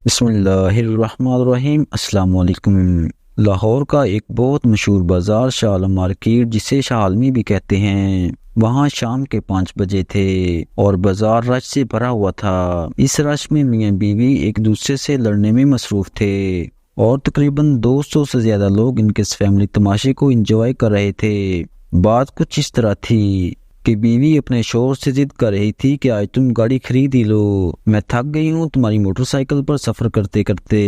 بسم اللہ الرحمن الرحیم۔ السلام علیکم۔ لاہور کا ایک بہت مشہور بازار شاہ عالم مارکیٹ، جسے شاہ عالمی بھی کہتے ہیں، وہاں شام کے 5 بجے تھے اور بازار رش سے بھرا ہوا تھا۔ اس رش میں میاں بیوی ایک دوسرے سے لڑنے میں مصروف تھے اور تقریباً 200 سے زیادہ لوگ ان کے اس فیملی تماشے کو انجوائے کر رہے تھے۔ بات کچھ اس طرح تھی کہ بیوی اپنے شوہر سے ضد کر رہی تھی کہ آج تم گاڑی خرید ہی لو، میں تھک گئی ہوں تمہاری موٹر سائیکل پر سفر کرتے کرتے۔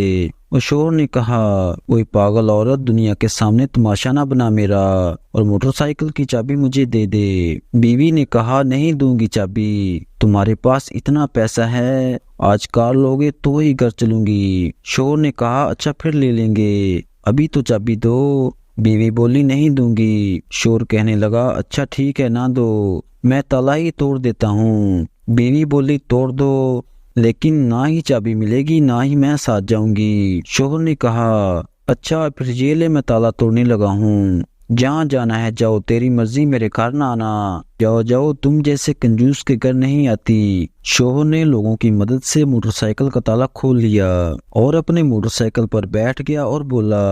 اور شوہر نے کہا، اوئے پاگل عورت، دنیا کے سامنے تماشا نہ بنا میرا، اور موٹر سائیکل کی چابی مجھے دے دے۔ بیوی نے کہا، نہیں دوں گی چابی، تمہارے پاس اتنا پیسہ ہے، آج کار لوگے تو ہی گھر چلوں گی۔ شوہر نے کہا، اچھا پھر لے لیں گے، ابھی تو چابی دو۔ بیوی بولی، نہیں دوں گی۔ شوہر کہنے لگا، اچھا ٹھیک ہے نہ دو، میں تالا ہی توڑ دیتا ہوں۔ بیوی بولی، توڑ دو، لیکن نہ ہی چابی ملے گی نہ ہی میں ساتھ جاؤں گی۔ شوہر نے کہا، اچھا پھر یہ لے، میں تالا توڑنے لگا ہوں، جہاں جانا ہے جاؤ، تیری مرضی، میرے گھر نہ آنا، جاؤ جاؤ، تم جیسے کنجوس کے گھر نہیں آتی۔ شوہر نے لوگوں کی مدد سے موٹر سائیکل کا تالا کھول لیا اور اپنے موٹر سائیکل پر بیٹھ گیا اور بولا،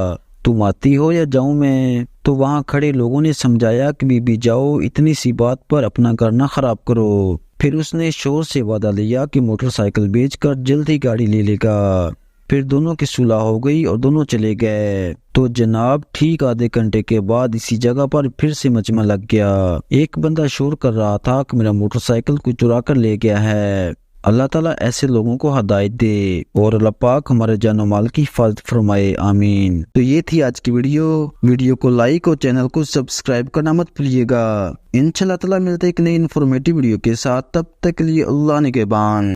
تم آتی ہو یا جاؤں میں؟ تو وہاں کھڑے لوگوں نے سمجھایا کہ بی بی جاؤ، اتنی سی بات پر اپنا گھر نہ خراب کرو۔ پھر اس نے شوہر سے وعدہ لیا کہ موٹر سائیکل بیچ کر جلد ہی گاڑی لے لے گا۔ پھر دونوں کی صلح ہو گئی اور دونوں چلے گئے۔ تو جناب ٹھیک آدھے گھنٹے کے بعد اسی جگہ پر پھر سے مجمع لگ گیا۔ ایک بندہ شور کر رہا تھا کہ میرا موٹر سائیکل کوئی چرا کر لے گیا ہے۔ اللہ تعالیٰ ایسے لوگوں کو ہدایت دے اور اللہ پاک ہمارے جان و مال کی حفاظت فرمائے، آمین۔ تو یہ تھی آج کی ویڈیو کو لائک اور چینل کو سبسکرائب کرنا مت بھولیے گا۔ انشاءاللہ تعالیٰ ملتے ایک نئی انفارمیٹیو ویڈیو کے ساتھ، تب تک کے لیے اللہ نگہبان۔